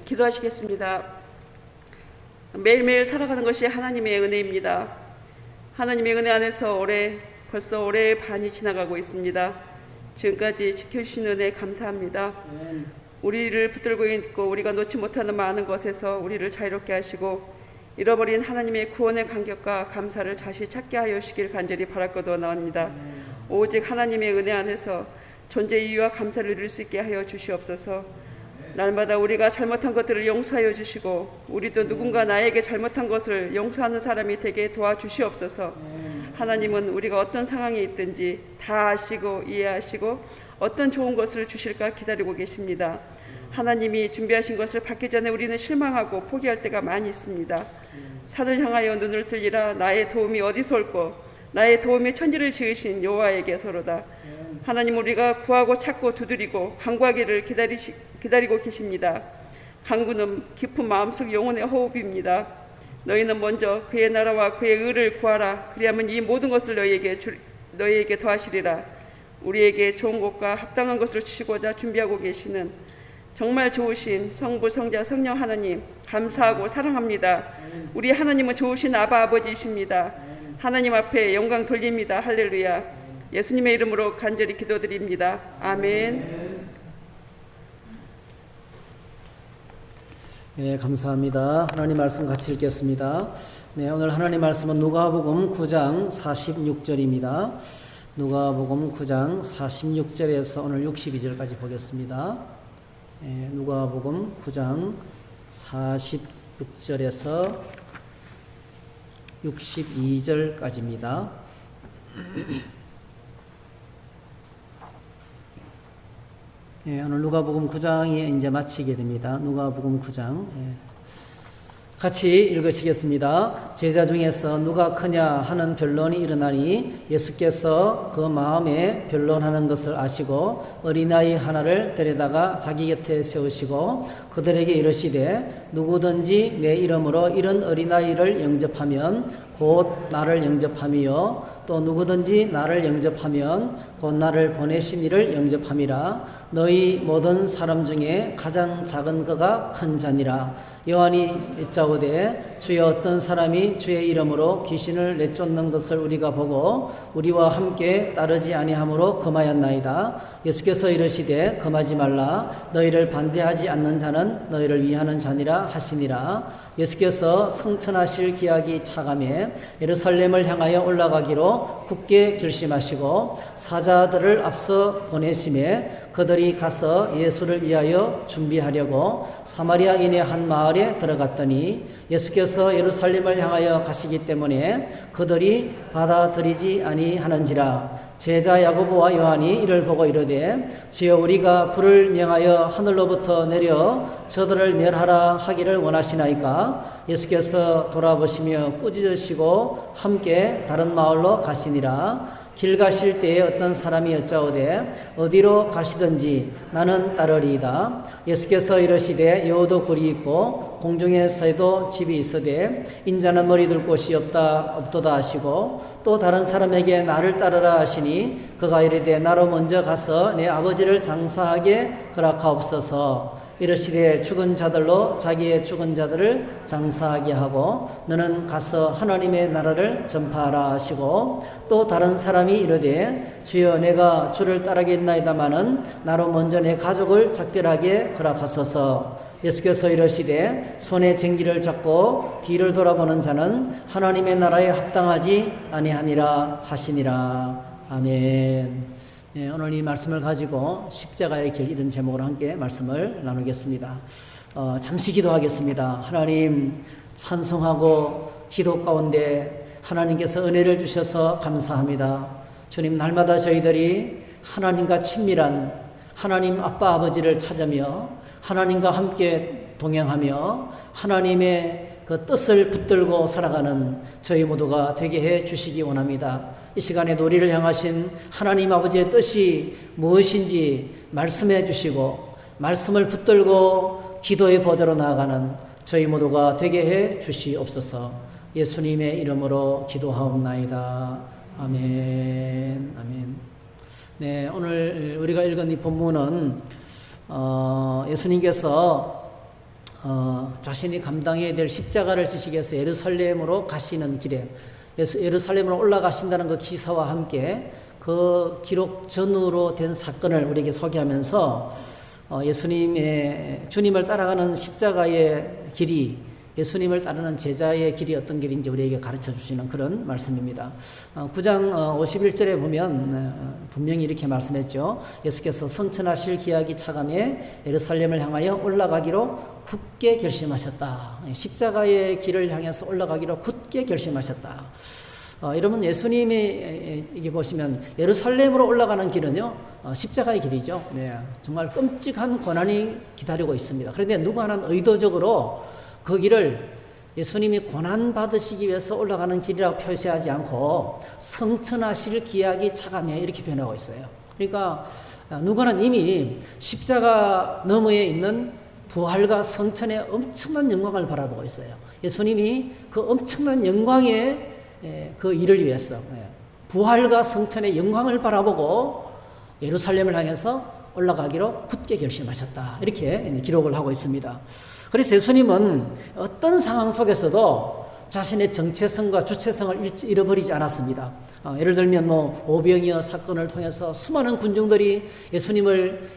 기도하시겠습니다. 매일매일 살아가는 것이 하나님의 은혜입니다. 하나님의 은혜 안에서 벌써 올해의 반이 지나가고 있습니다. 지금까지 지켜주신 은혜 감사합니다. 우리를 붙들고 있고 우리가 놓지 못하는 많은 것에서 우리를 자유롭게 하시고 잃어버린 하나님의 구원의 감격과 감사를 다시 찾게 하여 주시길 간절히 바랄거도나옵니다. 오직 하나님의 은혜 안에서 존재 이유와 감사를 누릴 수 있게 하여 주시옵소서. 날마다 우리가 잘못한 것들을 용서하여 주시고 우리도 누군가 나에게 잘못한 것을 용서하는 사람이 되게 도와주시옵소서. 하나님은 우리가 어떤 상황에 있든지 다 아시고 이해하시고 어떤 좋은 것을 주실까 기다리고 계십니다. 하나님이 준비하신 것을 받기 전에 우리는 실망하고 포기할 때가 많이 있습니다. 산을 향하여 눈을 들리라. 나의 도움이 어디서 올꼬? 나의 도움이 천지를 지으신 여호와에게서로다. 하나님, 우리가 구하고 찾고 두드리고 간구하기를 기다리고 계십니다. 간구는 깊은 마음속 영혼의 호흡입니다. 너희는 먼저 그의 나라와 그의 의를 구하라. 그리하면 이 모든 것을 너희에게 더하시리라. 우리에게 좋은 것과 합당한 것을 주시고자 준비하고 계시는 정말 좋으신 성부, 성자, 성령 하나님 감사하고 사랑합니다. 우리 하나님은 좋으신 아바 아버지이십니다. 하나님 앞에 영광 돌립니다. 할렐루야. 예수님의 이름으로 간절히 기도드립니다. 아멘. 네, 감사합니다. 하나님 말씀 같이 읽겠습니다. 네, 오늘 하나님 말씀은 누가복음 9장 46절입니다. 누가복음 9장 46절에서 오늘 62절까지 보겠습니다. 네, 누가복음 9장 46절에서 62절까지입니다. 예, 오늘 누가복음 9장이 이제 마치게 됩니다. 누가복음 9장. 같이 읽으시겠습니다. 제자 중에서 누가 크냐 하는 변론이 일어나니 예수께서 그 마음에 변론하는 것을 아시고 어린아이 하나를 데려다가 자기 곁에 세우시고 그들에게 이르시되 누구든지 내 이름으로 이런 어린아이를 영접하면 곧 나를 영접함이요 또 누구든지 나를 영접하면 곧 나를 보내신 이를 영접함이라. 너희 모든 사람 중에 가장 작은 그가 큰 자니라. 요한이 여짜오되 주여 어떤 사람이 주의 이름으로 귀신을 내쫓는 것을 우리가 보고 우리와 함께 따르지 아니하므로 금하였나이다. 예수께서 이르시되 금하지 말라. 너희를 반대하지 않는 자는 너희를 위하는 자니라 하시니라. 예수께서 승천하실 기약이 차감해 예루살렘을 향하여 올라가기로 굳게 결심하시고 사자들을 앞서 보내심에 그들이 가서 예수를 위하여 준비하려고 사마리아인의 한 마을에 들어갔더니 예수께서 예루살렘을 향하여 가시기 때문에 그들이 받아들이지 아니하는지라. 제자 야고보와 요한이 이를 보고 이르되 주여 우리가 불을 명하여 하늘로부터 내려 저들을 멸하라 하기를 원하시나이까. 예수께서 돌아보시며 꾸짖으시고 함께 다른 마을로 가시니라. 길 가실 때에 어떤 사람이 여짜오되 어디로 가시든지 나는 따르리이다. 예수께서 이르시되 여호도 굴이 있고 공중에서도 집이 있으되 인자는 머리 둘 곳이 없도다 하시고 또 다른 사람에게 나를 따르라 하시니 그가 이르되 나로 먼저 가서 내 아버지를 장사하게 허락하옵소서. 이르시되 죽은 자들로 자기의 죽은 자들을 장사하게 하고 너는 가서 하나님의 나라를 전파하라 하시고 또 다른 사람이 이르되 주여 내가 주를 따르겠나이다마는 나로 먼저 내 가족을 작별하게 허락하소서. 예수께서 이르시되 손에 쟁기를 잡고 뒤를 돌아보는 자는 하나님의 나라에 합당하지 아니하니라 하시니라. 아멘. 네, 오늘 이 말씀을 가지고 십자가의 길 이런 제목으로 함께 말씀을 나누겠습니다. 잠시 기도하겠습니다. 하나님 찬송하고 기도 가운데 하나님께서 은혜를 주셔서 감사합니다. 주님, 날마다 저희들이 하나님과 친밀한 하나님 아빠 아버지를 찾으며 하나님과 함께 동행하며 하나님의 그 뜻을 붙들고 살아가는 저희 모두가 되게 해 주시기 원합니다. 이 시간에 우리를 향하신 하나님 아버지의 뜻이 무엇인지 말씀해 주시고 말씀을 붙들고 기도의 보좌로 나아가는 저희 모두가 되게 해 주시옵소서. 예수님의 이름으로 기도하옵나이다. 아멘. 아멘. 네, 오늘 우리가 읽은 이 본문은 예수님께서 자신이 감당해야 될 십자가를 지시기 위해서 예루살렘으로 가시는 길에 예루살렘으로 올라가신다는 그 기사와 함께 그 기록 전후로 된 사건을 우리에게 소개하면서 주님을 따라가는 십자가의 길이 예수님을 따르는 제자의 길이 어떤 길인지 우리에게 가르쳐 주시는 그런 말씀입니다. 9장 51절에 보면 분명히 이렇게 말씀했죠. 예수께서 성천하실 기약이 차감해 예루살렘을 향하여 올라가기로 굳게 결심하셨다. 십자가의 길을 향해서 올라가기로 굳게 결심하셨다. 여러분, 예수님이 이게 보시면 예루살렘으로 올라가는 길은요, 십자가의 길이죠. 네, 정말 끔찍한 고난이 기다리고 있습니다. 그런데 누구 하나는 의도적으로 그 길을 예수님이 고난 받으시기 위해서 올라가는 길이라고 표시하지 않고 성천하실 기약이 차감해 이렇게 표현하고 있어요. 그러니까 누가는 이미 십자가 너머에 있는 부활과 성천의 엄청난 영광을 바라보고 있어요. 예수님이 그 엄청난 영광의 그 일을 위해서 부활과 성천의 영광을 바라보고 예루살렘을 향해서 올라가기로 굳게 결심하셨다. 이렇게 기록을 하고 있습니다. 그래서 예수님은 어떤 상황 속에서도 자신의 정체성과 주체성을 잃어버리지 않았습니다. 예를 들면 오병이어 사건을 통해서 수많은 군중들이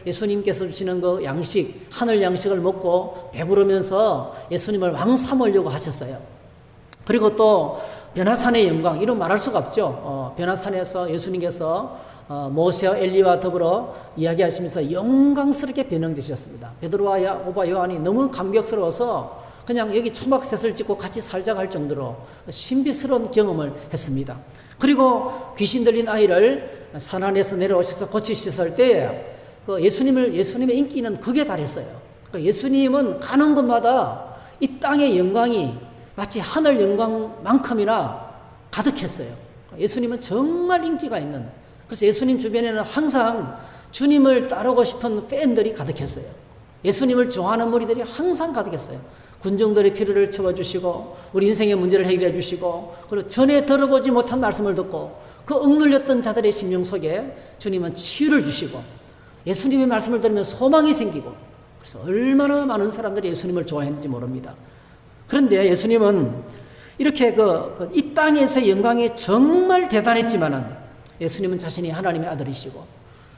예수님께서 주시는 그 양식, 하늘 양식을 먹고 배부르면서 예수님을 왕 삼으려고 하셨어요. 그리고 또 변화산의 영광, 이런 말할 수가 없죠. 변화산에서 예수님께서 모세와 엘리와 더불어 이야기하시면서 영광스럽게 변형되셨습니다. 베드로와 야고보와 요한이 너무 감격스러워서 그냥 여기 초막셋을 짓고 같이 살자고 할 정도로 신비스러운 경험을 했습니다. 그리고 귀신 들린 아이를 산 안에서 내려오셔서 고치셨을 때 그 예수님의 인기는 극에 달했어요. 예수님은 가는 곳마다 이 땅의 영광이 마치 하늘 영광만큼이나 가득했어요. 예수님은 정말 인기가 있는, 그래서 예수님 주변에는 항상 주님을 따르고 싶은 팬들이 가득했어요. 예수님을 좋아하는 무리들이 항상 가득했어요. 군중들의 필요를 채워주시고 우리 인생의 문제를 해결해 주시고, 그리고 전에 들어보지 못한 말씀을 듣고 그 억눌렸던 자들의 심령 속에 주님은 치유를 주시고 예수님의 말씀을 들으면 소망이 생기고, 그래서 얼마나 많은 사람들이 예수님을 좋아했는지 모릅니다. 그런데 예수님은 이렇게 이 땅에서의 영광이 정말 대단했지만은 예수님은 자신이 하나님의 아들이시고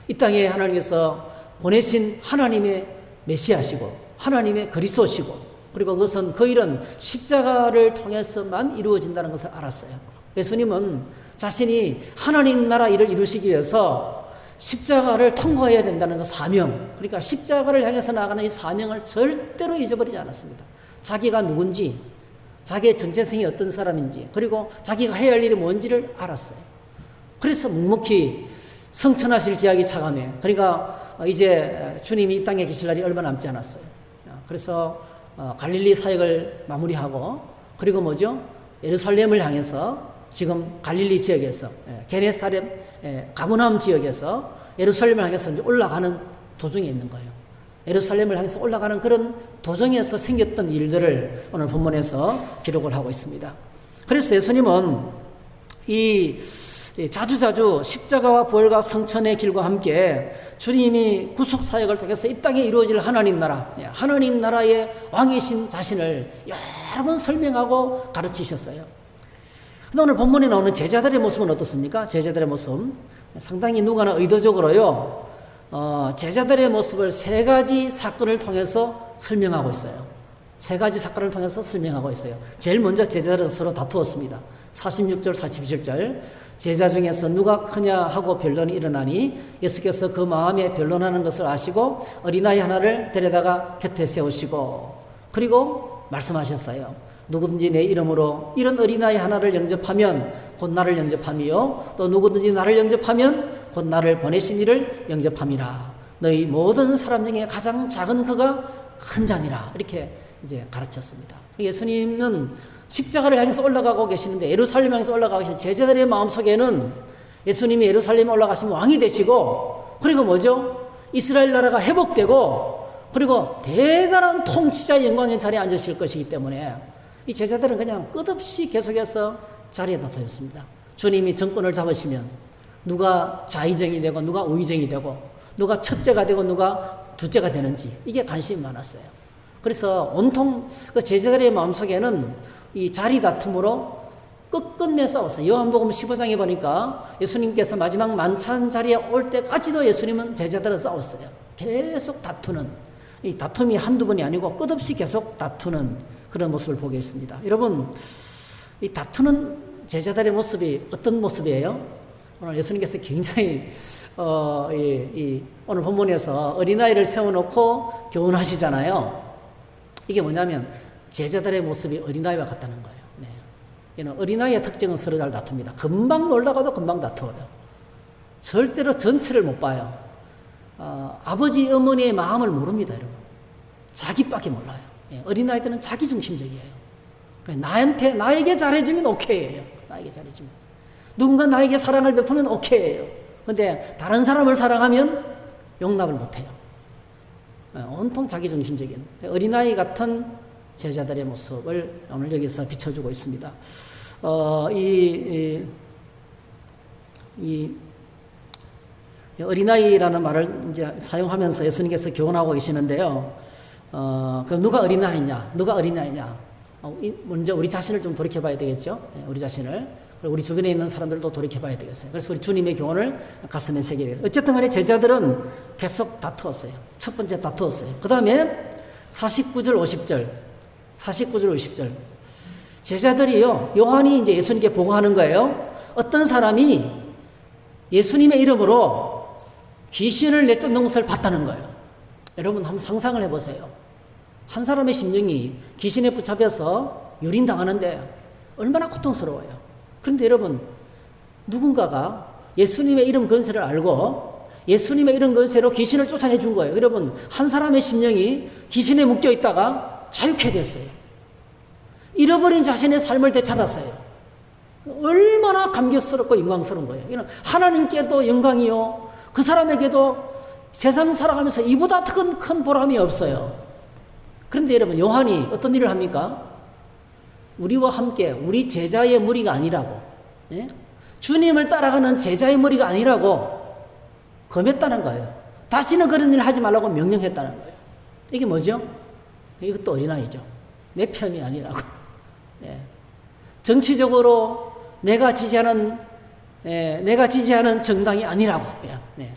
이 땅에 하나님께서 보내신 하나님의 메시아시고 하나님의 그리스도시고, 그리고 그것은 그 일은 십자가를 통해서만 이루어진다는 것을 알았어요. 예수님은 자신이 하나님 나라 일을 이루시기 위해서 십자가를 통과해야 된다는 그 사명, 그러니까 십자가를 향해서 나아가는 이 사명을 절대로 잊어버리지 않았습니다. 자기가 누군지, 자기의 정체성이 어떤 사람인지, 그리고 자기가 해야 할 일이 뭔지를 알았어요. 그래서 묵묵히 성천하실 기약이 차감해. 그러니까 이제 주님이 이 땅에 계실 날이 얼마 남지 않았어요. 그래서 갈릴리 사역을 마무리하고, 그리고 예루살렘을 향해서 지금 갈릴리 지역에서 게네사렛 가버나움 지역에서 예루살렘을 향해서 이제 올라가는 도중에 있는 거예요. 예루살렘을 향해서 올라가는 그런 도정에서 생겼던 일들을 오늘 본문에서 기록을 하고 있습니다. 그래서 예수님은 자주자주 십자가와 부활과 성천의 길과 함께 주님이 구속사역을 통해서 이 땅에 이루어질 하나님 나라의 왕이신 자신을 여러 번 설명하고 가르치셨어요. 근데 오늘 본문에 나오는 제자들의 모습은 어떻습니까? 제자들의 모습 상당히 누가나 의도적으로요, 제자들의 모습을 세 가지 사건을 통해서 설명하고 있어요. 세 가지 사건을 통해서 설명하고 있어요. 제일 먼저 제자들은 서로 다투었습니다. 46절, 47절. 제자 중에서 누가 크냐 하고 변론이 일어나니 예수께서 그 마음에 변론하는 것을 아시고 어린아이 하나를 데려다가 곁에 세우시고, 그리고 말씀하셨어요. 누구든지 내 이름으로 이런 어린아이 하나를 영접하면 곧 나를 영접함이요, 또 누구든지 나를 영접하면 곧 나를 보내신 이를 영접함이라. 너희 모든 사람 중에 가장 작은 그가 큰 자니라. 이렇게 이제 가르쳤습니다. 예수님은 십자가를 향해서 올라가고 계시는데, 예루살렘 향해서 올라가고 계신 제자들의 마음속에는 예수님이 예루살렘에 올라가시면 왕이 되시고, 그리고 이스라엘 나라가 회복되고, 그리고 대단한 통치자의 영광의 자리에 앉으실 것이기 때문에 이 제자들은 그냥 끝없이 계속해서 자리에 다투었습니다. 주님이 정권을 잡으시면 누가 좌의정이 되고 누가 우의정이 되고 누가 첫째가 되고 누가 둘째가 되는지, 이게 관심이 많았어요. 그래서 온통 그 제자들의 마음속에는 이 자리 다툼으로 끝끝내 싸웠어요. 요한복음 15장에 보니까 예수님께서 마지막 만찬 자리에 올 때까지도 예수님은 제자들은 싸웠어요. 계속 다투는, 이 다툼이 한두 번이 아니고 끝없이 계속 다투는 그런 모습을 보게 했습니다. 여러분, 이 다투는 제자들의 모습이 어떤 모습이에요? 오늘 예수님께서 굉장히 오늘 본문에서 어린아이를 세워놓고 교훈하시잖아요. 이게 뭐냐면 제자들의 모습이 어린아이와 같다는 거예요. 네. 이는 어린아이의 특징은 서로 잘 다툽니다. 금방 놀다가도 금방 다투어요. 절대로 전체를 못 봐요. 아버지 어머니의 마음을 모릅니다, 여러분. 자기밖에 몰라요. 예, 어린아이들은 자기중심적이에요. 나에게 잘해주면 오케이예요. 나에게 잘해주면. 누군가 나에게 사랑을 베푸면 오케이예요. 근데 다른 사람을 사랑하면 용납을 못해요. 온통 자기중심적인 어린아이 같은 제자들의 모습을 오늘 여기서 비춰주고 있습니다. 어린아이라는 말을 이제 사용하면서 예수님께서 교훈하고 계시는데요. 그럼 누가 어린아이냐? 누가 어린아이냐? 먼저 우리 자신을 좀 돌이켜봐야 되겠죠. 우리 자신을. 그리고 우리 주변에 있는 사람들도 돌이켜봐야 되겠어요. 그래서 우리 주님의 교훈을 가슴에 새겨야 되겠어요. 어쨌든 간에 제자들은 계속 다투었어요. 첫 번째 다투었어요. 그 다음에 49절 50절 49절 50절 제자들이요, 요한이 이제 예수님께 보고하는 거예요. 어떤 사람이 예수님의 이름으로 귀신을 내쫓는 것을 봤다는 거예요. 여러분 한번 상상을 해보세요. 한 사람의 심령이 귀신에 붙잡혀서 유린당하는데 얼마나 고통스러워요. 그런데 여러분, 누군가가 예수님의 이름 건세를 알고 예수님의 이름 건세로 귀신을 쫓아내 준 거예요. 여러분, 한 사람의 심령이 귀신에 묶여 있다가 자유케 됐어요. 잃어버린 자신의 삶을 되찾았어요. 얼마나 감격스럽고 영광스러운 거예요. 이는 하나님께도 영광이요, 그 사람에게도 세상 살아가면서 이보다 큰 보람이 없어요. 그런데 여러분, 요한이 어떤 일을 합니까? 우리와 함께 우리 제자의 무리가 아니라고, 예? 주님을 따라가는 제자의 무리가 아니라고 검했다는 거예요. 다시는 그런 일을 하지 말라고 명령했다는 거예요. 이게 뭐죠? 이것도 어린아이죠. 내 편이 아니라고. 예. 정치적으로 내가 지지하는 정당이 아니라고. 예.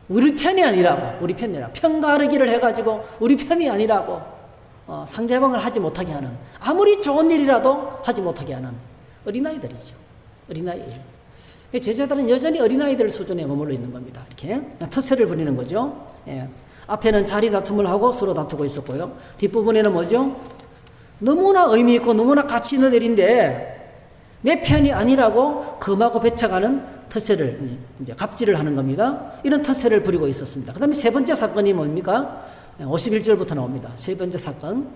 우리 편이 아니라고. 우리 편이라고. 편가르기를 해가지고 우리 편이 아니라고. 상대방을 하지 못하게 하는, 아무리 좋은 일이라도 하지 못하게 하는 어린아이들이죠. 어린아이 일. 제자들은 여전히 어린아이들 수준에 머물러 있는 겁니다. 이렇게 텃세를 부리는 거죠. 예. 앞에는 자리 다툼을 하고 서로 다투고 있었고요. 뒷부분에는 뭐죠? 너무나 의미 있고 너무나 가치 있는 일인데 내 편이 아니라고 금하고 배척하는 텃세를, 이제 갑질을 하는 겁니다. 이런 텃세를 부리고 있었습니다. 그 다음에 세 번째 사건이 뭡니까? 51절부터 나옵니다. 세 번째 사건.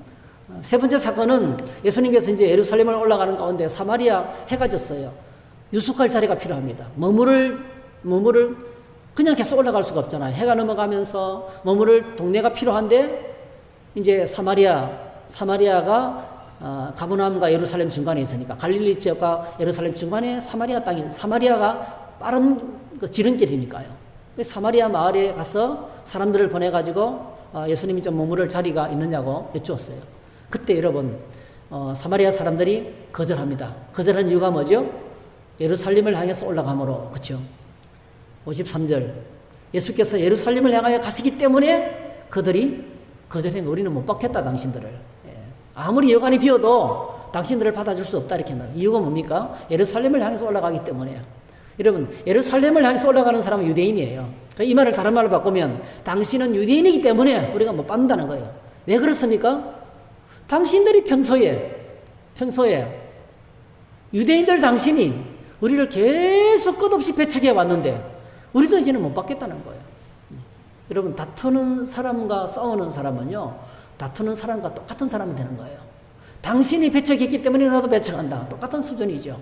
세 번째 사건은 예수님께서 이제 예루살렘을 올라가는 가운데 사마리아 해가 졌어요. 유숙할 자리가 필요합니다. 머무를 그냥 계속 올라갈 수가 없잖아요. 해가 넘어가면서 머무를 동네가 필요한데 이제 사마리아가 가버나움과 예루살렘 중간에 있으니까 갈릴리 지역과 예루살렘 중간에 사마리아 땅인, 사마리아가 빠른 그 지름길이니까요. 사마리아 마을에 가서 사람들을 보내가지고 예수님이 좀 머무를 자리가 있느냐고 여쭈었어요. 그때 여러분, 사마리아 사람들이 거절합니다. 거절한 이유가 뭐죠? 예루살렘을 향해서 올라가므로. 그렇죠? 53절 예수께서 예루살렘을 향하여 가시기 때문에 그들이 거절해. 우리는 못 받겠다, 당신들을. 아무리 여관이 비어도 당신들을 받아줄 수 없다, 이렇게 한다. 이유가 뭡니까? 예루살렘을 향해서 올라가기 때문에. 여러분, 예루살렘을 향해서 올라가는 사람은 유대인이에요. 이 말을 다른 말로 바꾸면 당신은 유대인이기 때문에 우리가 못 받는다는 거예요. 왜 그렇습니까? 당신들이 평소에 유대인들 당신이 우리를 계속 끝없이 배척해 왔는데 우리도 이제는 못 받겠다는 거예요. 여러분, 다투는 사람과 싸우는 사람은요, 다투는 사람과 똑같은 사람이 되는 거예요. 당신이 배척했기 때문에 나도 배척한다. 똑같은 수준이죠.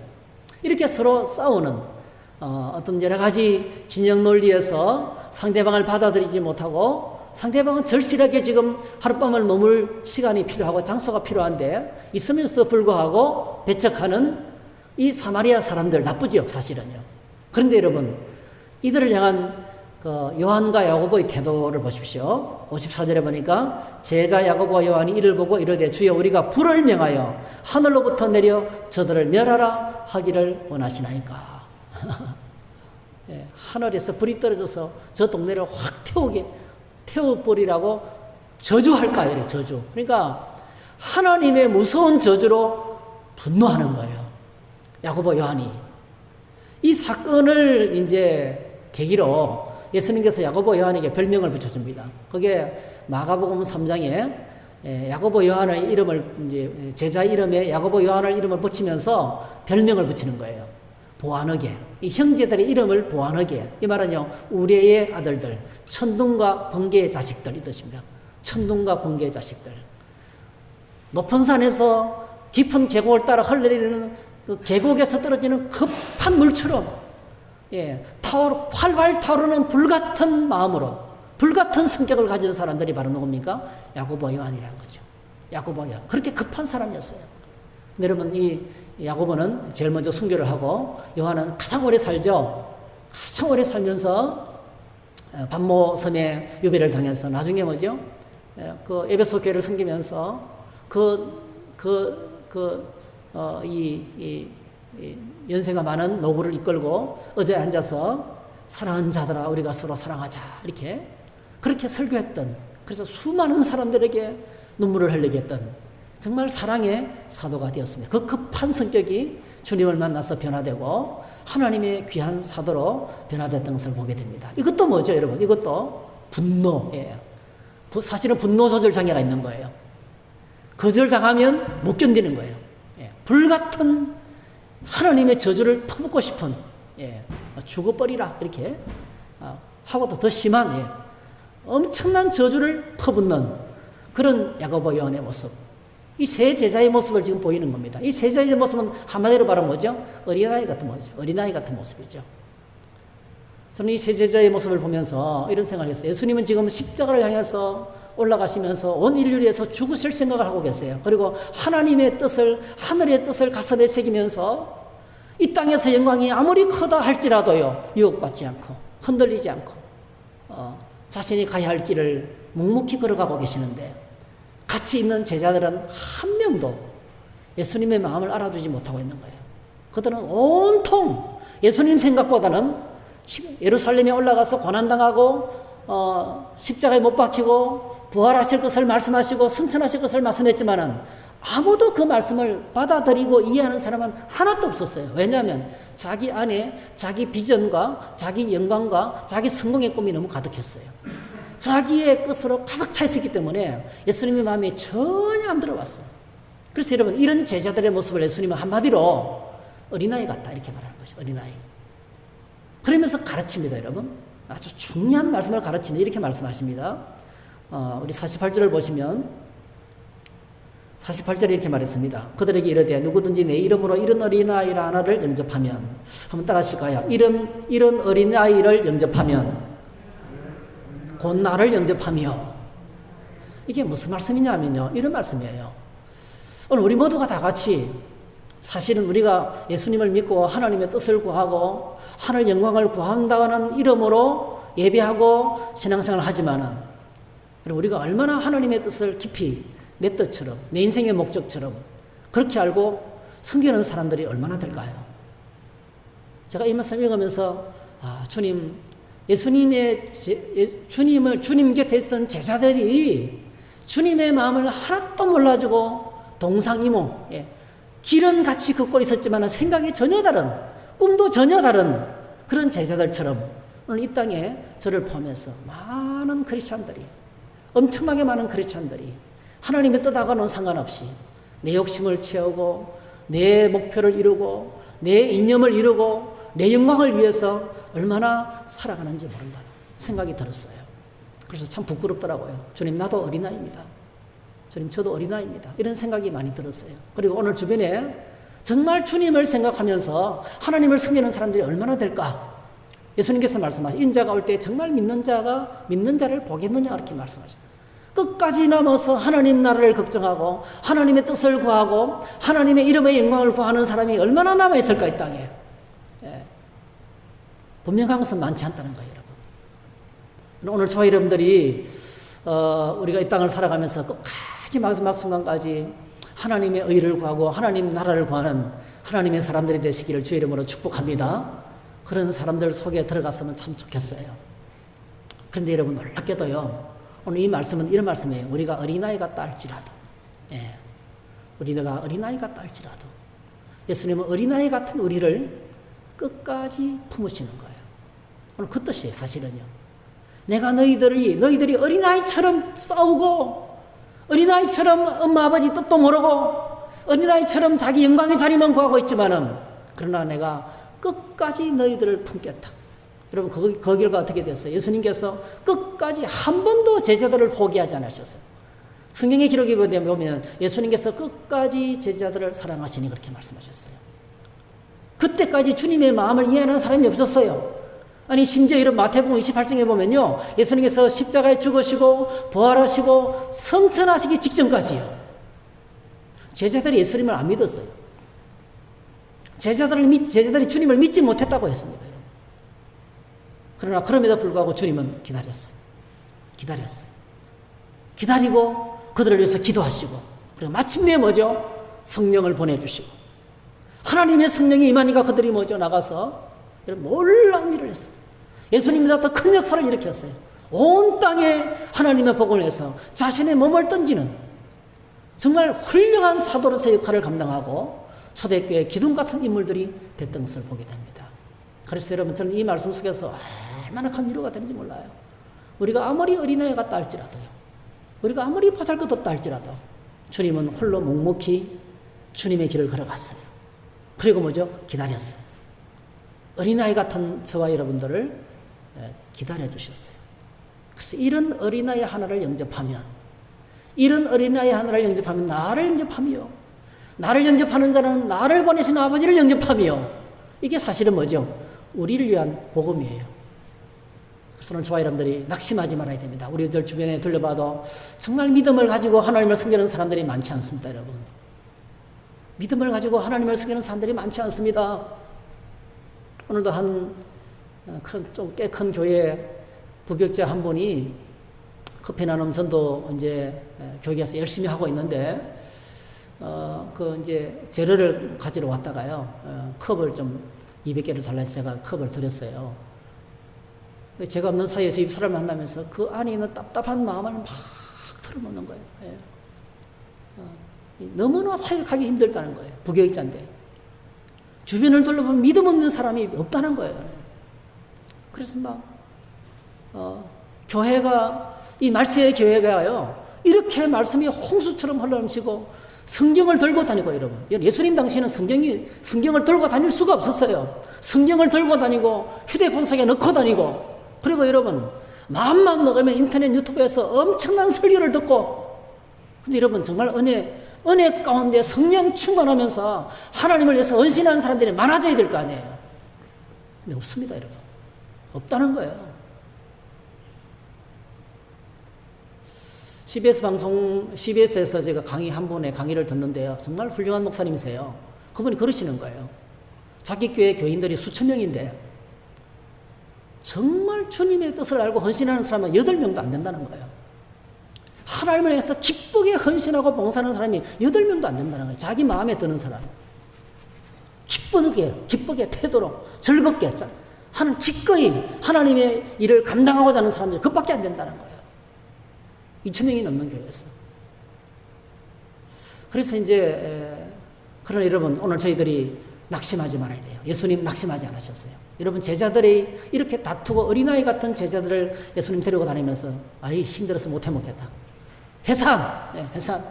이렇게 서로 싸우는 어떤 여러 가지 진영 논리에서 상대방을 받아들이지 못하고 상대방은 절실하게 지금 하룻밤을 머물 시간이 필요하고 장소가 필요한데 있으면서도 불구하고 배척하는 이 사마리아 사람들, 나쁘죠, 사실은요. 그런데 여러분, 이들을 향한 그 요한과 야고보의 태도를 보십시오. 54절에 보니까 제자 야고보와 요한이 이를 보고 이르되 주여 우리가 불을 명하여 하늘로부터 내려 저들을 멸하라 하기를 원하시나이까. 예, 하늘에서 불이 떨어져서 저 동네를 확 태워버리라고 저주할까 이래 저주. 그러니까 하나님의 무서운 저주로 분노하는 거예요. 야고보 요한이 이 사건을 이제 계기로 예수님께서 야고보 요한에게 별명을 붙여줍니다. 그게 마가복음 3장에 야고보 요한의 이름을 이제 제자 이름에 야고보 요한의 이름을 붙이면서 별명을 붙이는 거예요. 보아너게, 이 형제들의 이름을 보아너게. 이 말은요, 우레의 아들들, 천둥과 번개의 자식들 이 뜻입니다. 천둥과 번개의 자식들. 높은 산에서 깊은 계곡을 따라 흘러내리는 그 계곡에서 떨어지는 급한 물처럼, 예, 활활 타오르는 불같은 마음으로, 불같은 성격을 가진 사람들이 바로 누굽니까? 야고보 요한이라는 거죠. 야고보 요한. 그렇게 급한 사람이었어요. 근데 여러분, 이 야고보는 제일 먼저 순교를 하고, 요한은 가장 오래 살죠. 가장 오래 살면서 반모섬에 유배를 당해서 나중에 뭐죠? 그 에베소 교회를 섬기면서 이 연세가 많은 노부를 이끌고 의자에 앉아서 사랑하는 자들아 우리가 서로 사랑하자 이렇게 그렇게 설교했던, 그래서 수많은 사람들에게 눈물을 흘리게 했던 정말 사랑의 사도가 되었습니다. 그 급한 성격이 주님을 만나서 변화되고 하나님의 귀한 사도로 변화됐던 것을 보게 됩니다. 이것도 뭐죠 여러분? 이것도 분노예요. 사실은 분노 조절 장애가 있는 거예요. 거절당하면 못 견디는 거예요. 불같은 하나님의 저주를 퍼붓고 싶은, 죽어버리라 이렇게 하고도 더 심한 엄청난 저주를 퍼붓는 그런 야고보 요한의 모습, 이 세 제자의 모습을 지금 보이는 겁니다. 이 세 제자의 모습은 한마디로 말하면 뭐죠? 어린아이 같은 모습, 어린아이 같은 모습이죠. 저는 이 세 제자의 모습을 보면서 이런 생각을 했어요. 예수님은 지금 십자가를 향해서 올라가시면서 온 인류를 위해서 죽으실 생각을 하고 계세요. 그리고 하나님의 뜻을, 하늘의 뜻을 가슴에 새기면서 이 땅에서 영광이 아무리 크다 할지라도요, 유혹받지 않고 흔들리지 않고 자신이 가야 할 길을 묵묵히 걸어가고 계시는데, 같이 있는 제자들은 한 명도 예수님의 마음을 알아주지 못하고 있는 거예요. 그들은 온통 예수님 생각보다는 예루살렘에 올라가서 고난당하고 십자가에 못 박히고 부활하실 것을 말씀하시고 승천하실 것을 말씀했지만은 아무도 그 말씀을 받아들이고 이해하는 사람은 하나도 없었어요. 왜냐하면 자기 안에 자기 비전과 자기 영광과 자기 성공의 꿈이 너무 가득했어요. 자기의 것으로 가득 차 있었기 때문에 예수님의 마음에 전혀 안 들어왔어요. 그래서 여러분, 이런 제자들의 모습을 예수님은 한마디로 어린아이 같다 이렇게 말하는 것이죠. 어린아이. 그러면서 가르칩니다. 여러분, 아주 중요한 말씀을 가르치는, 이렇게 말씀하십니다. 우리 48절을 보시면 48절에 이렇게 말했습니다. 그들에게 이르되 누구든지 내 이름으로 이런 어린아이 하나를 영접하면, 한번 따라 하실까요? 이런 어린아이를 영접하면 곧 나를 영접하며, 이게 무슨 말씀이냐면요, 이런 말씀이에요. 오늘 우리 모두가 다 같이 사실은 우리가 예수님을 믿고 하나님의 뜻을 구하고 하늘 영광을 구한다는 이름으로 예배하고 신앙생활을 하지만은, 우리가 얼마나 하나님의 뜻을 깊이 내 뜻처럼, 내 인생의 목적처럼 그렇게 알고 섬기는 사람들이 얼마나 될까요? 제가 이 말씀 읽으면서 주님 곁에 있었던 제자들이 주님의 마음을 하나도 몰라주고 동상이몽, 길은 같이 걷고 있었지만 생각이 전혀 다른, 꿈도 전혀 다른 그런 제자들처럼 오늘 이 땅에 저를 포함해서 많은 크리스찬들이, 엄청나게 많은 크리스찬들이 하나님의 뜻하고는 상관없이 내 욕심을 채우고 내 목표를 이루고 내 이념을 이루고 내 영광을 위해서 얼마나 살아가는지 모른다는 생각이 들었어요. 그래서 참 부끄럽더라고요. 주님, 나도 어린아이입니다. 주님, 저도 어린아이입니다. 이런 생각이 많이 들었어요. 그리고 오늘 주변에 정말 주님을 생각하면서 하나님을 섬기는 사람들이 얼마나 될까? 예수님께서 말씀하신 인자가 올 때 정말 믿는 자를 보겠느냐 이렇게 말씀하십니다. 끝까지 남아서 하나님 나라를 걱정하고 하나님의 뜻을 구하고 하나님의 이름의 영광을 구하는 사람이 얼마나 남아있을까 이 땅에. 분명한 것은 많지 않다는 거예요, 여러분. 오늘 저와 여러분들이 우리가 이 땅을 살아가면서 끝까지 마지막 순간까지 하나님의 의를 구하고 하나님 나라를 구하는 하나님의 사람들이 되시기를 주의 이름으로 축복합니다. 그런 사람들 속에 들어갔으면 참 좋겠어요. 그런데 여러분 놀랍게도요, 오늘 이 말씀은 이런 말씀이에요. 우리가 어린아이 같다 할지라도, 우리가 어린아이 같다 할지라도 예수님은 어린아이 같은 우리를 끝까지 품으시는 거예요. 오늘 그 뜻이에요. 사실은요, 내가 너희들이 어린아이처럼 싸우고 어린아이처럼 엄마 아버지 뜻도 모르고 어린아이처럼 자기 영광의 자리만 구하고 있지만은, 그러나 내가 끝까지 너희들을 품겠다. 여러분 그 결과 어떻게 됐어요? 예수님께서 끝까지 한 번도 제자들을 포기하지 않으셨어요. 성경의 기록에 보면 예수님께서 끝까지 제자들을 사랑하시니 그렇게 말씀하셨어요. 그때까지 주님의 마음을 이해하는 사람이 없었어요. 아니 심지어 이런 마태복음 28장에 보면요, 예수님께서 십자가에 죽으시고 부활하시고 성천하시기 직전까지요, 제자들이 예수님을 안 믿었어요. 제자들이 주님을 믿지 못했다고 했습니다. 그러나 그럼에도 불구하고 주님은 기다렸어요. 기다리고 그들을 위해서 기도하시고, 그리고 마침내 뭐죠? 성령을 보내주시고, 하나님의 성령이 임하니까 그들이 뭐죠? 나가서 놀라운 일을 했어요. 예수님보다 더 큰 역사를 일으켰어요. 온 땅에 하나님의 복음을 해서 자신의 몸을 던지는 정말 훌륭한 사도로서의 역할을 감당하고 초대교회 기둥 같은 인물들이 됐던 것을 보게 됩니다. 그래서 여러분, 저는 이 말씀 속에서 얼마나 큰 위로가 되는지 몰라요. 우리가 아무리 어린아이 같다 할지라도요, 우리가 아무리 보잘것없다 할지라도 주님은 홀로 묵묵히 주님의 길을 걸어갔어요. 그리고 뭐죠? 기다렸어요. 어린아이 같은 저와 여러분들을 기다려 주셨어요. 그래서 이런 어린아이 하나를 영접하면, 나를 영접하며, 나를 영접하는 자는 나를 보내신 아버지를 영접하며, 이게 사실은 뭐죠? 우리를 위한 복음이에요. 그래서 오늘 저와 여러분들이 낙심하지 말아야 됩니다. 우리들 주변에 둘러봐도 정말 믿음을 가지고 하나님을 섬기는 사람들이 많지 않습니다, 여러분. 믿음을 가지고 하나님을 섬기는 사람들이 많지 않습니다. 오늘도 꽤 큰 교회 부교육자 한 분이 커피 나눔 전도 이제 교육에서 열심히 하고 있는데, 이제 재료를 가지러 왔다가요, 컵을 좀 200개를 달라 해서 제가 컵을 드렸어요. 제가 없는 사이에서 이 사람을 만나면서 그 안에 있는 답답한 마음을 막 털어놓는 거예요. 너무나 사역하기 힘들다는 거예요. 부교육자인데. 주변을 둘러보면 믿음 없는 사람이 없다는 거예요. 그래서 교회가, 이 말세의 교회가요, 이렇게 말씀이 홍수처럼 흘러넘치고 성경을 들고 다니고, 여러분, 예수님 당시에는 성경을 들고 다닐 수가 없었어요. 성경을 들고 다니고 휴대폰 속에 넣고 다니고, 그리고 여러분 마음만 먹으면 인터넷 유튜브에서 엄청난 설교를 듣고, 근데 여러분 정말 은혜 가운데 성령 충만하면서 하나님을 위해서 헌신하는 사람들이 많아져야 될 거 아니에요. 근데 없습니다, 여러분. 없다는 거예요. CBS에서 제가 한 분의 강의를 듣는데요, 정말 훌륭한 목사님이세요. 그분이 그러시는 거예요. 자기 교회 교인들이 수천 명인데 정말 주님의 뜻을 알고 헌신하는 사람은 8명도 안 된다는 거예요. 하나님을 위해서 기쁘게 헌신하고 봉사하는 사람이 8명도 안 된다는 거예요. 자기 마음에 드는 사람, 기쁘게 태도로 즐겁게 기꺼이 하나님의 일을 감당하고자 하는 사람들이 그밖에 안 된다는 거예요. 2,000명이 넘는 교회였어. 그래서 이제 그러나 여러분, 오늘 저희들이 낙심하지 말아야 돼요. 예수님 낙심하지 않으셨어요. 여러분, 제자들이 이렇게 다투고 어린아이 같은 제자들을 예수님 데리고 다니면서 힘들어서 못 해먹겠다, 해산.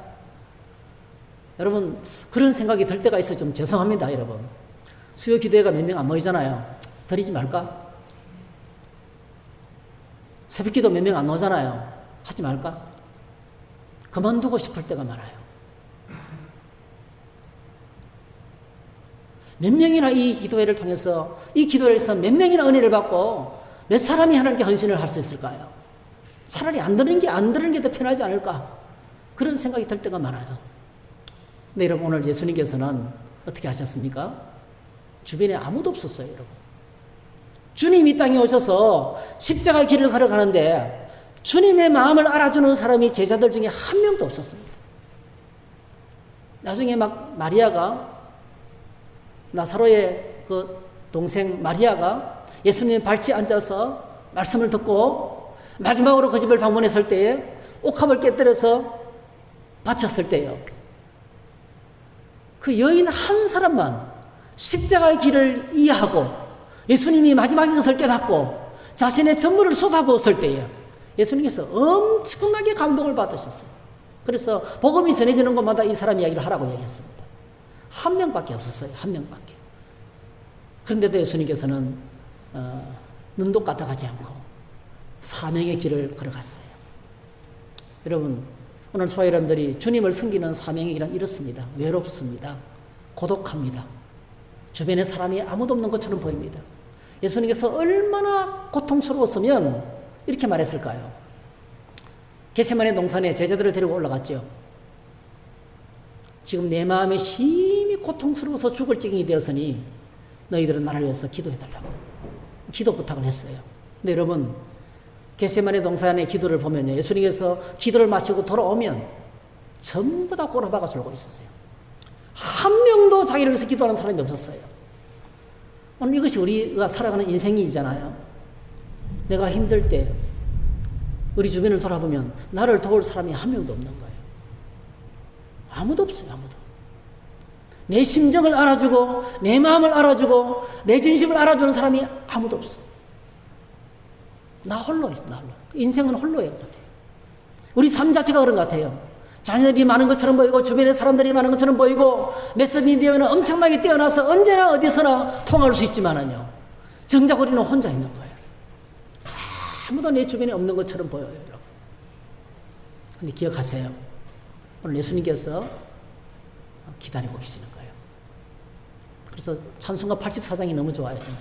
여러분, 그런 생각이 들 때가 있어요. 좀 죄송합니다, 여러분. 수요 기도회가 몇 명 안 모이잖아요. 드리지 말까? 새벽 기도 몇 명 안 오잖아요. 하지 말까? 그만두고 싶을 때가 많아요. 몇 명이나 이 기도회를 통해서, 이 기도회에서 몇 명이나 은혜를 받고 몇 사람이 하나님께 헌신을 할 수 있을까요? 차라리 안 드는 게 더 편하지 않을까? 그런 생각이 들 때가 많아요. 근데 여러분, 오늘 예수님께서는 어떻게 하셨습니까? 주변에 아무도 없었어요, 여러분. 주님이 이 땅에 오셔서 십자가 길을 걸어가는데 주님의 마음을 알아주는 사람이 제자들 중에 한 명도 없었습니다. 나중에 막 마리아가, 나사로의 그 동생 마리아가 예수님 발치에 앉아서 말씀을 듣고 마지막으로 그 집을 방문했을 때에 옥합을 깨뜨려서 바쳤을 때요, 그 여인 한 사람만 십자가의 길을 이해하고 예수님이 마지막의 것을 깨닫고 자신의 전부를 쏟아부었을 때에 예수님께서 엄청나게 감동을 받으셨어요. 그래서 복음이 전해지는 곳마다 이 사람 이야기를 하라고 얘기했습니다. 한 명밖에 없었어요. 한 명밖에. 그런데도 예수님께서는 눈도 까딱하지 않고 사명의 길을 걸어갔어요. 여러분, 오늘 소아 여러분들이 주님을 섬기는 사명의 길은 이렇습니다. 외롭습니다. 고독합니다. 주변에 사람이 아무도 없는 것처럼 보입니다. 예수님께서 얼마나 고통스러웠으면 이렇게 말했을까요? 겟세마네 동산에 제자들을 데리고 올라갔죠. 지금 내 마음이 심히 고통스러워서 죽을 지경이 되었으니 너희들은 나를 위해서 기도해달라고 기도 부탁을 했어요. 근데 여러분, 겟세마네 동산의 기도를 보면요, 예수님께서 기도를 마치고 돌아오면 전부 다 꼬라박아 졸고 있었어요. 한 명도 자기를 위해서 기도하는 사람이 없었어요. 오늘 이것이 우리가 살아가는 인생이잖아요. 내가 힘들 때 우리 주변을 돌아보면 나를 도울 사람이 한 명도 없는 거예요. 아무도 없어요. 아무도. 내 심정을 알아주고 내 마음을 알아주고 내 진심을 알아주는 사람이 아무도 없어요. 나 홀로예요. 나 홀로. 인생은 홀로예요. 같아요. 우리 삶 자체가 그런 것 같아요. 자녀들이 많은 것처럼 보이고 주변에 사람들이 많은 것처럼 보이고 매스미디어는 엄청나게 뛰어나서 언제나 어디서나 통할 수 있지만은요, 정작 우리는 혼자 있는 거예요. 아무도 내 주변에 없는 것처럼 보여요, 여러분. 근데 기억하세요. 오늘 예수님께서 기다리고 계시는 거예요. 그래서 찬송가 84장이 너무 좋아요, 저는.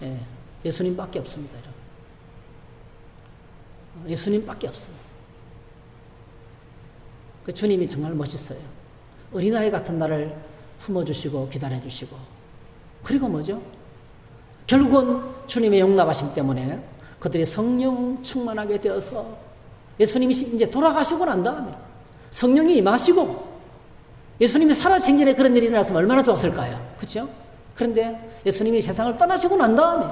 예, 예수님밖에 없습니다, 여러분. 예수님밖에 없어요. 그 주님이 정말 멋있어요. 어린아이 같은 나를 품어주시고 기다려주시고, 그리고 뭐죠? 결국은 주님의 용납하심 때문에 그들이 성령 충만하게 되어서 예수님이 이제 돌아가시고 난 다음에 성령이 임하시고 예수님이 살아생전에 그런 일이 일어났으면 얼마나 좋았을까요? 그렇죠? 그런데 예수님이 세상을 떠나시고 난 다음에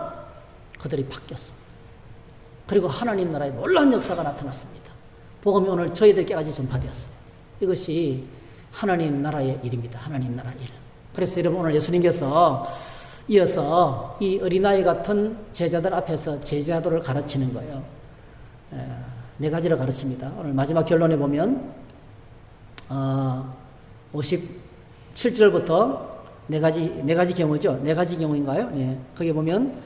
그들이 바뀌었습니다. 그리고 하나님 나라의 놀라운 역사가 나타났습니다. 복음이 오늘 저희들께까지 전파되었어요. 이것이 하나님 나라의 일입니다. 하나님 나라 일. 그래서 여러분, 오늘 예수님께서 이어서 이 어린아이 같은 제자들 앞에서 제자도를 가르치는 거예요. 네 가지를 가르칩니다. 오늘 마지막 결론에 보면 57절부터 네 가지 경우죠. 네 가지 경우인가요? 네. 거기 보면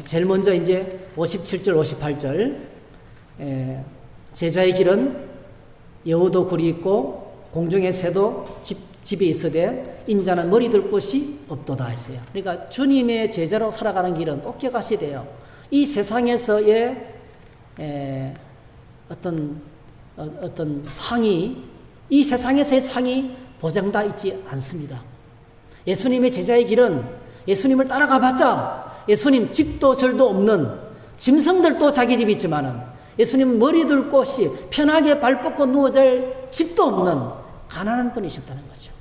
제일 먼저 이제 57절, 58절. 제자의 길은 여우도 굴이 있고 공중의 새도 집에 있으되 인자는 머리 들 곳이 없도다 했어요. 그러니까 주님의 제자로 살아가는 길은 꼭 기억하셔야 돼요. 이 세상에서의 어떤 상이, 이 세상에서의 상이 보장다 있지 않습니다. 예수님의 제자의 길은 예수님을 따라가 봤자 예수님 집도 절도 없는, 짐승들도 자기 집이 있지만은 예수님 머리 둘 곳이, 편하게 발 뻗고 누워 잘 집도 없는 가난한 분이셨다는 거죠.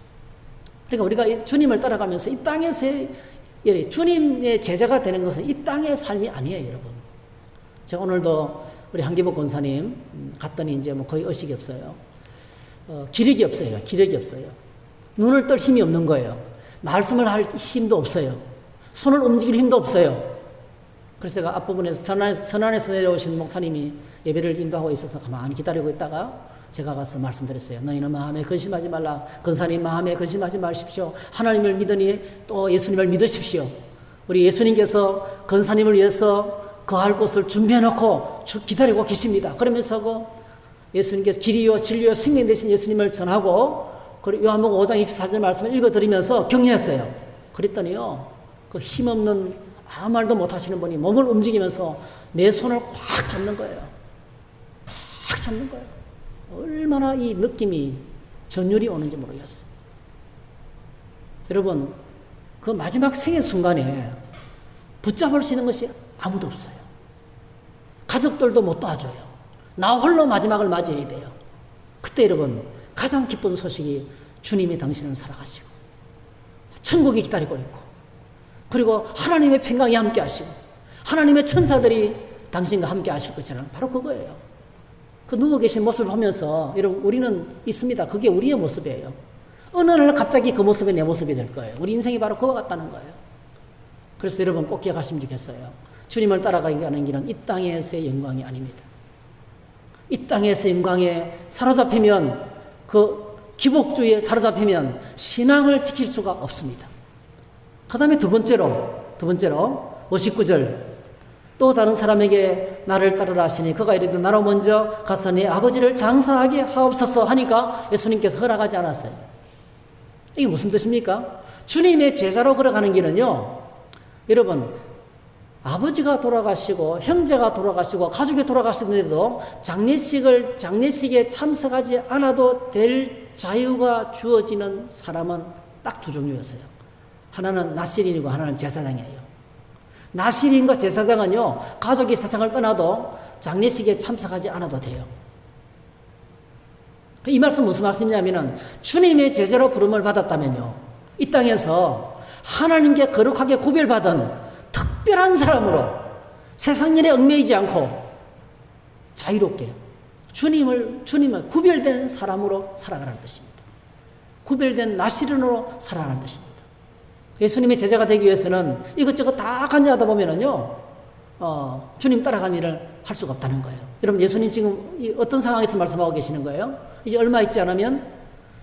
그러니까 우리가 주님을 따라가면서 이 땅에서의, 주님의 제자가 되는 것은 이 땅의 삶이 아니에요, 여러분. 제가 오늘도 우리 한기복 권사님 갔더니 이제 뭐 거의 의식이 없어요. 기력이 없어요. 기력이 없어요. 눈을 뜰 힘이 없는 거예요. 말씀을 할 힘도 없어요. 손을 움직일 힘도 없어요. 그래서 제가 앞부분에서 전안에서 내려오신 목사님이 예배를 인도하고 있어서 가만히 기다리고 있다가 제가 가서 말씀드렸어요. 너희는 마음에 근심하지 말라. 권사님 마음에 근심하지 마십시오. 하나님을 믿으니 또 예수님을 믿으십시오. 우리 예수님께서 권사님을 위해서 거할 곳을 준비해놓고 기다리고 계십니다. 그러면서 그 예수님께서 길이요 진리요 생명 되신 예수님을 전하고, 그리고 요한복음 5장 24절 말씀을 읽어드리면서 격려했어요. 그랬더니요, 그 힘없는 아무 말도 못하시는 분이 몸을 움직이면서 내 손을 꽉 잡는 거예요. 꽉 잡는 거예요. 얼마나 이 느낌이 전율이 오는지 모르겠어요. 여러분, 그 마지막 생의 순간에 붙잡을 수 있는 것이 아무도 없어요. 가족들도 못 도와줘요. 나 홀로 마지막을 맞이해야 돼요. 그때 여러분 가장 기쁜 소식이 주님이 당신을 살아가시고 천국이 기다리고 있고 그리고 하나님의 평강이 함께 하시고 하나님의 천사들이 당신과 함께 하실 것이라는 바로 그거예요. 그 누워 계신 모습을 보면서 여러분 우리는 있습니다. 그게 우리의 모습이에요. 어느 날 갑자기 그 모습이 내 모습이 될 거예요. 우리 인생이 바로 그와 같다는 거예요. 그래서 여러분 꼭 기억하시면 좋겠어요. 주님을 따라가는 길은 이 땅에서의 영광이 아닙니다. 이 땅에서의 영광에 사로잡히면 그 기복주의에 사로잡히면 신앙을 지킬 수가 없습니다. 그 다음에 두 번째로 59절 또 다른 사람에게 나를 따르라 하시니 그가 이르되 나로 먼저 가서 내 아버지를 장사하게 하옵소서 하니까 예수님께서 허락하지 않았어요. 이게 무슨 뜻입니까? 주님의 제자로 걸어가는 길은요, 여러분 아버지가 돌아가시고 형제가 돌아가시고 가족이 돌아가시는데도 장례식에 참석하지 않아도 될 자유가 주어지는 사람은 딱 두 종류였어요. 하나는 나시린이고 하나는 제사장이에요. 나시린과 제사장은요, 가족이 세상을 떠나도 장례식에 참석하지 않아도 돼요. 이 말씀 무슨 말씀이냐면은 주님의 제자로 부름을 받았다면요, 이 땅에서 하나님께 거룩하게 구별받은 특별한 사람으로 세상 일에 얽매이지 않고 자유롭게 주님을 구별된 사람으로 살아가라는 뜻입니다. 구별된 나시린으로 살아가라는 뜻입니다. 예수님의 제자가 되기 위해서는 이것저것 다 관여하다 보면은요, 주님 따라가는 일을 할 수가 없다는 거예요. 여러분, 예수님 지금 어떤 상황에서 말씀하고 계시는 거예요? 이제 얼마 있지 않으면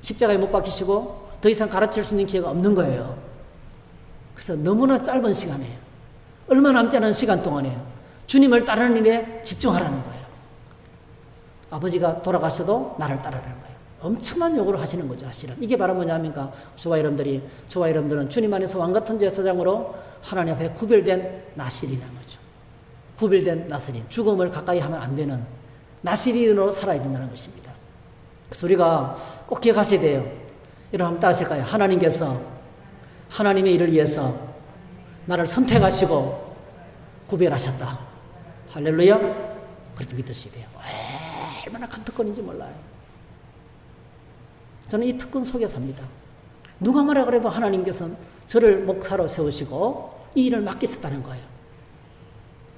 십자가에 못 박히시고 더 이상 가르칠 수 있는 기회가 없는 거예요. 그래서 너무나 짧은 시간에, 얼마 남지 않은 시간 동안에 주님을 따르는 일에 집중하라는 거예요. 아버지가 돌아가셔도 나를 따르라는 거예요. 엄청난 요구를 하시는 거죠, 사실은. 이게 바로 뭐냐 합니까? 저와 여러분들은 주님 안에서 왕같은 제사장으로 하나님 앞에 구별된 나실이라는 거죠. 구별된 나실인, 죽음을 가까이 하면 안 되는 나실인으로 살아야 된다는 것입니다. 그래서 우리가 꼭 기억하셔야 돼요. 여러분 한번 따라하실까요? 하나님께서 하나님의 일을 위해서 나를 선택하시고 구별하셨다. 할렐루야. 그렇게 믿으셔야 돼요. 얼마나 큰 특권인지 몰라요. 저는 이 특권 속에 삽니다. 누가 뭐라 그래도 하나님께서는 저를 목사로 세우시고 이 일을 맡기셨다는 거예요.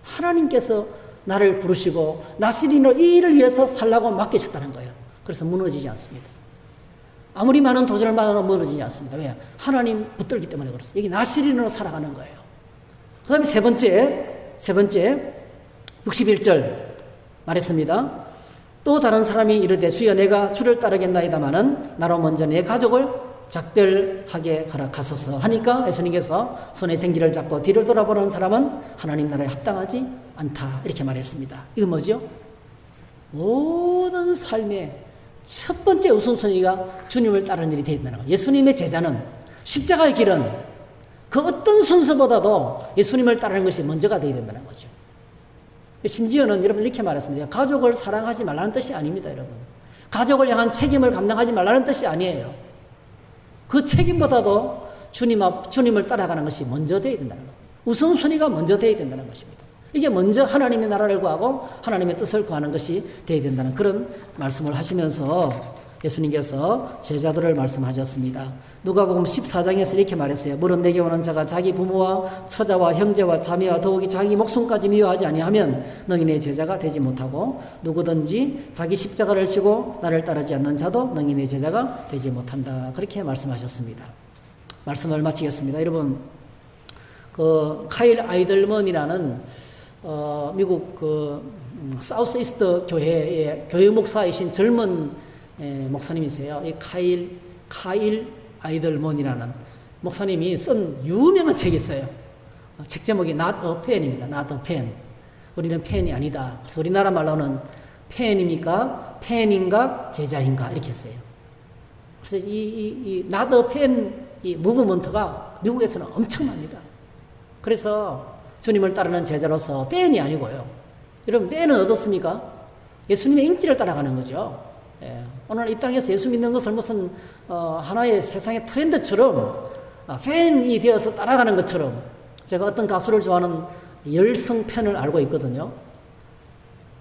하나님께서 나를 부르시고 나시린으로 이 일을 위해서 살라고 맡기셨다는 거예요. 그래서 무너지지 않습니다. 아무리 많은 도전을 받아도 무너지지 않습니다. 왜? 하나님 붙들기 때문에 그렇습니다. 여기 나시린으로 살아가는 거예요. 그 다음에 세 번째 61절 말했습니다. 또 다른 사람이 이르되 주여 내가 주를 따르겠나이다마는 나로 먼저 내 가족을 작별하게 허락하소서 하니까 예수님께서 손에 쟁기를 잡고 뒤를 돌아보는 사람은 하나님 나라에 합당하지 않다 이렇게 말했습니다. 이건 뭐죠? 모든 삶의 첫 번째 우선순위가 주님을 따르는 일이 되어 있다는 거예요. 예수님의 제자는 십자가의 길은 그 어떤 순서보다도 예수님을 따르는 것이 먼저가 되어야 된다는 거죠. 심지어는 여러분 이렇게 말했습니다. 가족을 사랑하지 말라는 뜻이 아닙니다, 여러분. 가족을 향한 책임을 감당하지 말라는 뜻이 아니에요. 그 책임보다도 주님을 따라가는 것이 먼저 되어야 된다는 거예요. 우선순위가 먼저 되어야 된다는 것입니다. 이게 먼저 하나님의 나라를 구하고 하나님의 뜻을 구하는 것이 되어야 된다는 그런 말씀을 하시면서 예수님께서 제자들을 말씀하셨습니다. 누가복음 14장에서 이렇게 말했어요. 물은 내게 오는 자가 자기 부모와 처자와 형제와 자매와 더욱이 자기 목숨까지 미워하지 아니하면 너희 내 제자가 되지 못하고 누구든지 자기 십자가를 지고 나를 따르지 않는 자도 너희 내 제자가 되지 못한다. 그렇게 말씀하셨습니다. 말씀을 마치겠습니다. 여러분, 그 카일 아이들먼이라는 미국 사우스 이스트 교회의 교회 목사이신 젊은 목사님이세요. 이 카일 아이들먼이라는 목사님이 쓴 유명한 책이 있어요. 책 제목이 Not a Fan입니다. Not a Fan. 우리는 팬이 아니다. 그래서 우리나라 말로는 팬입니까? 팬인가? 제자인가? 이렇게 했어요. 그래서 이 Not a Fan 이 무브먼트가 미국에서는 엄청납니다. 그래서 주님을 따르는 제자로서 팬이 아니고요. 여러분, 팬은 어떻습니까? 예수님의 인기를 따라가는 거죠. 오늘 이 땅에서 예수 믿는 것을 무슨 하나의 세상의 트렌드처럼 팬이 되어서 따라가는 것처럼 제가 어떤 가수를 좋아하는 열성 팬을 알고 있거든요.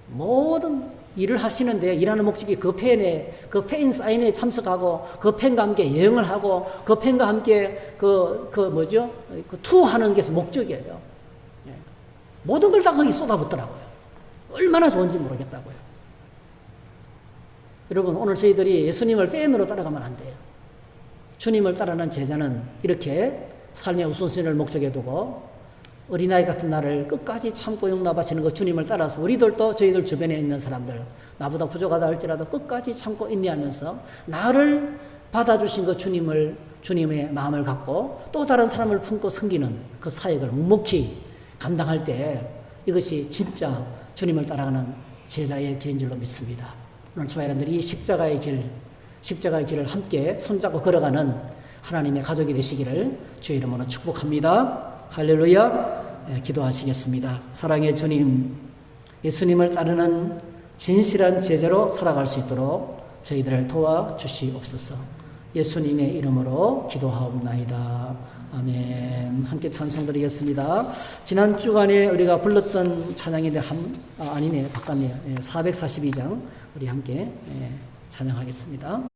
모든 일을 하시는데 일하는 목적이 그 팬 사인회에 참석하고 그 팬과 함께 여행을 하고 그 팬과 함께 그 투어하는 게 목적이에요. 예. 모든 걸 다 거기 쏟아붓더라고요. 얼마나 좋은지 모르겠다고요. 여러분, 오늘 저희들이 예수님을 팬으로 따라가면 안 돼요. 주님을 따르는 제자는 이렇게 삶의 우선순위를 목적에 두고 어린아이 같은 나를 끝까지 참고 용납하시는 그 주님을 따라서 우리들도 저희들 주변에 있는 사람들, 나보다 부족하다 할지라도 끝까지 참고 인내하면서 나를 받아주신 그 주님의 마음을 갖고 또 다른 사람을 품고 섬기는 그 사역을 묵묵히 감당할 때 이것이 진짜 주님을 따라가는 제자의 길인 줄로 믿습니다. 오늘 저와 여러분들이 이 십자가의 길을 함께 손잡고 걸어가는 하나님의 가족이 되시기를 주의 이름으로 축복합니다. 할렐루야. 기도하시겠습니다. 사랑의 주님, 예수님을 따르는 진실한 제자로 살아갈 수 있도록 저희들을 도와주시옵소서. 예수님의 이름으로 기도하옵나이다. 아멘. 함께 찬송 드리겠습니다. 지난 주간에 우리가 불렀던 찬양인데 아니네, 바꿨네요. 442장 우리 함께 찬양하겠습니다.